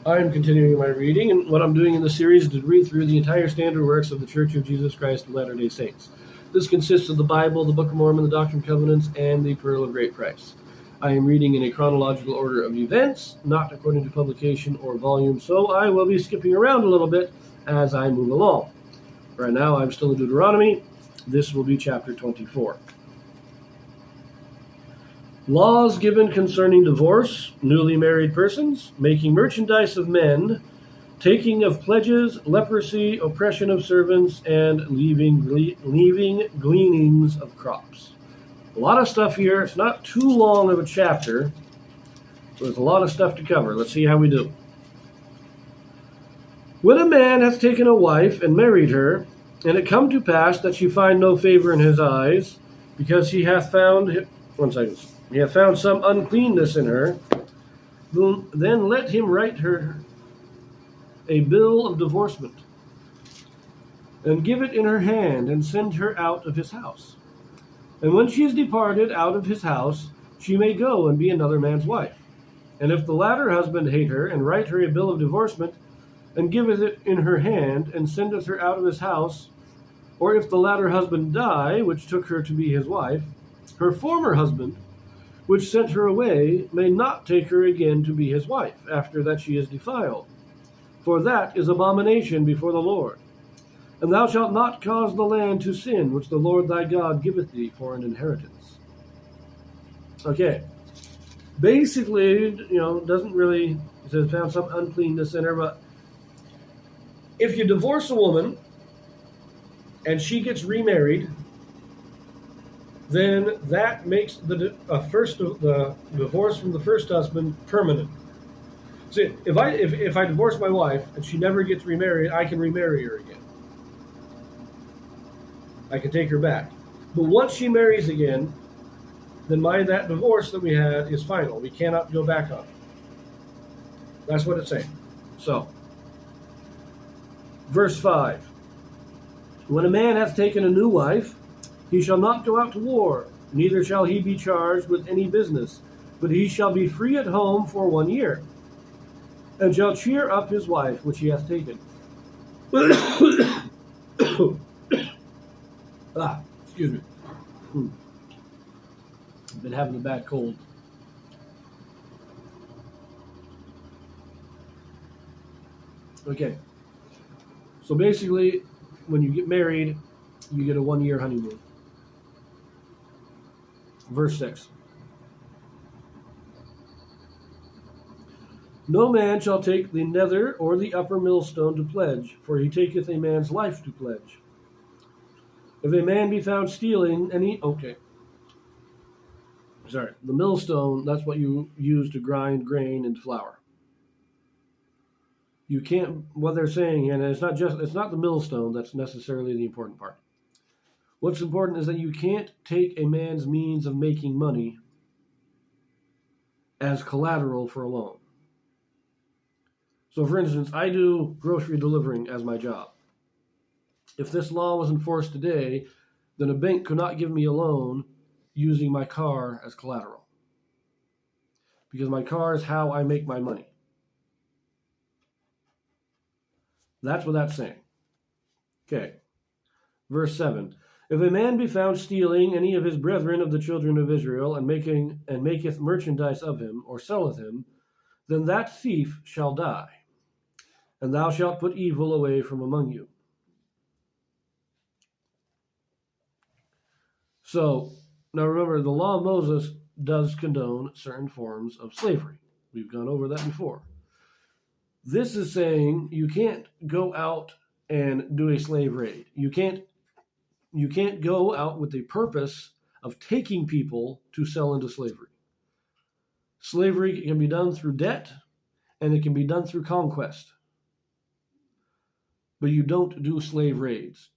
I'm continuing my reading, and what I'm doing in the series is to read through the entire standard works of the Church of Jesus Christ of Latter-day Saints. This consists of the Bible, the Book of Mormon, the Doctrine and Covenants, and the Pearl of Great Price. I am reading in a chronological order of events, not according to publication or volume, so I will be skipping around a little bit as I move along. Right now, I'm still in Deuteronomy. This will be chapter 24. Laws given concerning divorce, newly married persons, making merchandise of men, taking of pledges, leprosy, oppression of servants, and leaving gleanings of crops. A lot of stuff here. It's not too long of a chapter. There's a lot of stuff to cover. Let's see how we do. When a man hath taken a wife and married her, and it come to pass that she find no favor in his eyes, because he hath found... He hath found some uncleanness in her, then let him write her a bill of divorcement, and give it in her hand, and send her out of his house. And when she is departed out of his house, she may go and be another man's wife. And if the latter husband hate her, and write her a bill of divorcement, and giveth it in her hand, and sendeth her out of his house, or if the latter husband die, which took her to be his wife, her former husband, which sent her away, may not take her again to be his wife, after that she is defiled. For that is abomination before the Lord. And thou shalt not cause the land to sin, which the Lord thy God giveth thee for an inheritance. Okay. Basically, doesn't really, it says found some uncleanness in her, but if you divorce a woman and she gets remarried, then that makes the divorce from the first husband permanent. See, if I divorce my wife and she never gets remarried, I can remarry her again. I can take her back. But once she marries again, then that divorce that we had is final. We cannot go back on it. That's what it's saying. So, verse 5. When a man hath taken a new wife, he shall not go out to war, neither shall he be charged with any business, but he shall be free at home for 1 year, and shall cheer up his wife which he hath taken. Excuse me. I've been having a bad cold. Okay. So basically, when you get married, you get a 1-year honeymoon. Verse 6. No man shall take the nether or the upper millstone to pledge, for he taketh a man's life to pledge. If a man be found stealing the millstone, that's what you use to grind grain and flour. You can't, what they're saying, and it's not the millstone that's necessarily the important part. What's important is that you can't take a man's means of making money as collateral for a loan. So, for instance, I do grocery delivering as my job. If this law was enforced today, then a bank could not give me a loan using my car as collateral, because my car is how I make my money. That's what that's saying. Okay. Verse 7. If a man be found stealing any of his brethren of the children of Israel, and maketh merchandise of him, or selleth him, then that thief shall die, and thou shalt put evil away from among you. So, now remember, the law of Moses does condone certain forms of slavery. We've gone over that before. This is saying you can't go out and do a slave raid. You can't go out with the purpose of taking people to sell into slavery. Slavery can be done through debt, and it can be done through conquest. But you don't do slave raids.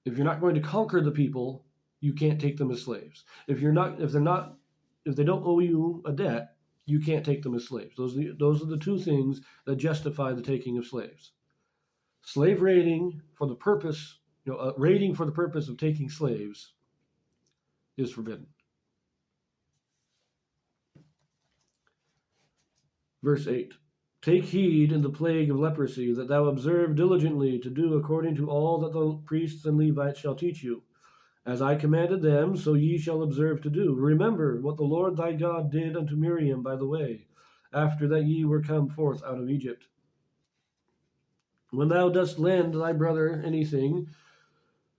If you're not going to conquer the people, you can't take them as slaves. If they don't owe you a debt, you can't take them as slaves. Those are the two things that justify the taking of slaves. Slave raiding for the purpose, raiding for the purpose of taking slaves is forbidden. Verse 8. Take heed in the plague of leprosy, that thou observe diligently to do according to all that the priests and Levites shall teach you. As I commanded them, so ye shall observe to do. Remember what the Lord thy God did unto Miriam by the way, after that ye were come forth out of Egypt. When thou dost lend thy brother anything,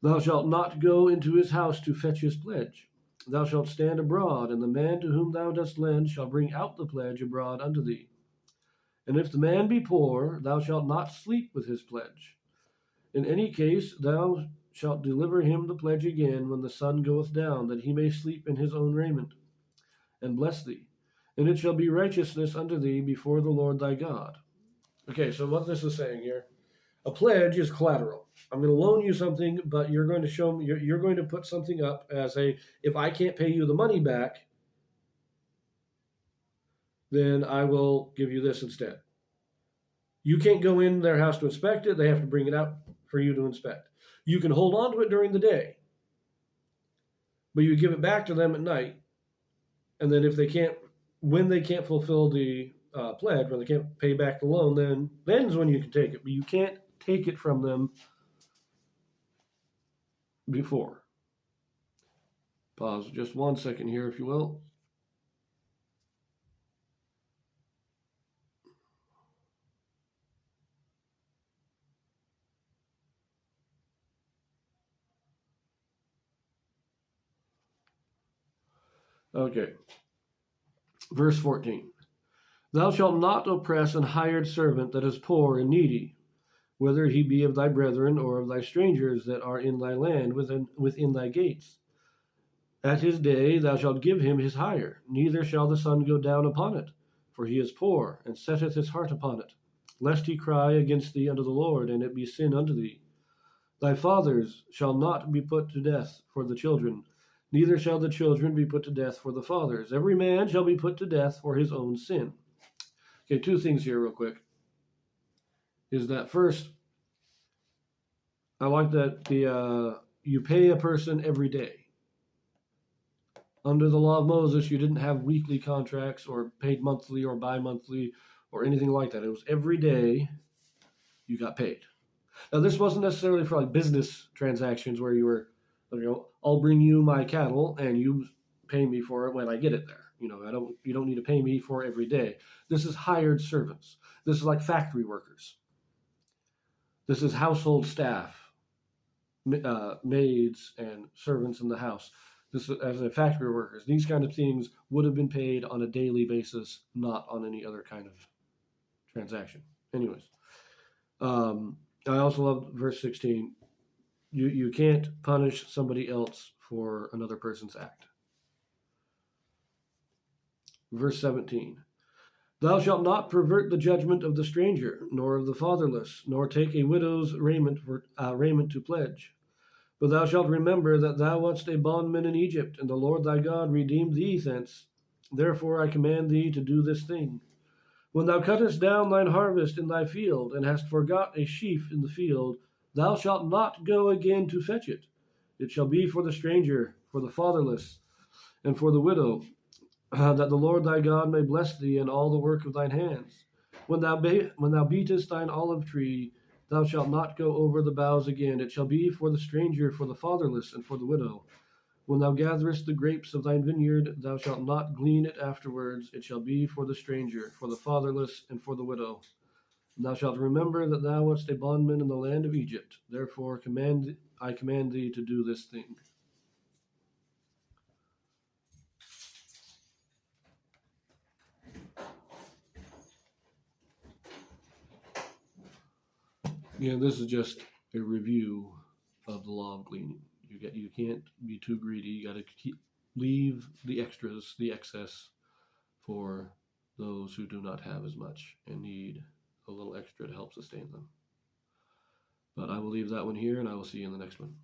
thou shalt not go into his house to fetch his pledge. Thou shalt stand abroad, and the man to whom thou dost lend shall bring out the pledge abroad unto thee. And if the man be poor, thou shalt not sleep with his pledge. In any case, thou shalt deliver him the pledge again when the sun goeth down, that he may sleep in his own raiment, and bless thee. And it shall be righteousness unto thee before the Lord thy God. Okay, so what this is saying here, a pledge is collateral. I'm going to loan you something, but you're going to show me, you're going to put something up as a, if I can't pay you the money back, then I will give you this instead. You can't go in their house to inspect it. They have to bring it out for you to inspect. You can hold on to it during the day, but you give it back to them at night. And then if they can't, when they can't fulfill the pledge, when they can't pay back the loan, then is when you can take it. But you can't take it from them before. Pause just 1 second here, if you will. Okay. Verse 14. Thou shalt not oppress an hired servant that is poor and needy, whether he be of thy brethren or of thy strangers that are in thy land within thy gates. At his day thou shalt give him his hire, neither shall the sun go down upon it, for he is poor, and setteth his heart upon it, lest he cry against thee unto the Lord, and it be sin unto thee. Thy fathers shall not be put to death for the children, neither shall the children be put to death for the fathers. Every man shall be put to death for his own sin. Okay, two things here real quick. Is that first, I like that you pay a person every day. Under the law of Moses, you didn't have weekly contracts or paid monthly or bi-monthly or anything like that. It was every day you got paid. Now, this wasn't necessarily for like business transactions where you were, I'll bring you my cattle and you pay me for it when I get it there. You don't need to pay me for every day. This is hired servants. This is like factory workers. This is household staff, maids and servants in the house. This is as a factory workers. These kind of things would have been paid on a daily basis, not on any other kind of transaction. Anyways, I also love verse 16. You can't punish somebody else for another person's act. Verse 17. Thou shalt not pervert the judgment of the stranger, nor of the fatherless, nor take a widow's raiment to pledge. But thou shalt remember that thou wast a bondman in Egypt, and the Lord thy God redeemed thee thence. Therefore I command thee to do this thing. When thou cuttest down thine harvest in thy field, and hast forgot a sheaf in the field, thou shalt not go again to fetch it. It shall be for the stranger, for the fatherless, and for the widow, that the Lord thy God may bless thee in all the work of thine hands. When thou beatest thine olive tree, thou shalt not go over the boughs again. It shall be for the stranger, for the fatherless, and for the widow. When thou gatherest the grapes of thine vineyard, thou shalt not glean it afterwards. It shall be for the stranger, for the fatherless, and for the widow. And thou shalt remember that thou wast a bondman in the land of Egypt. Therefore I command thee to do this thing. Yeah, this is just a review of the law of gleaning. You can't be too greedy. You got to leave the extras, the excess, for those who do not have as much and need a little extra to help sustain them. But I will leave that one here, and I will see you in the next one.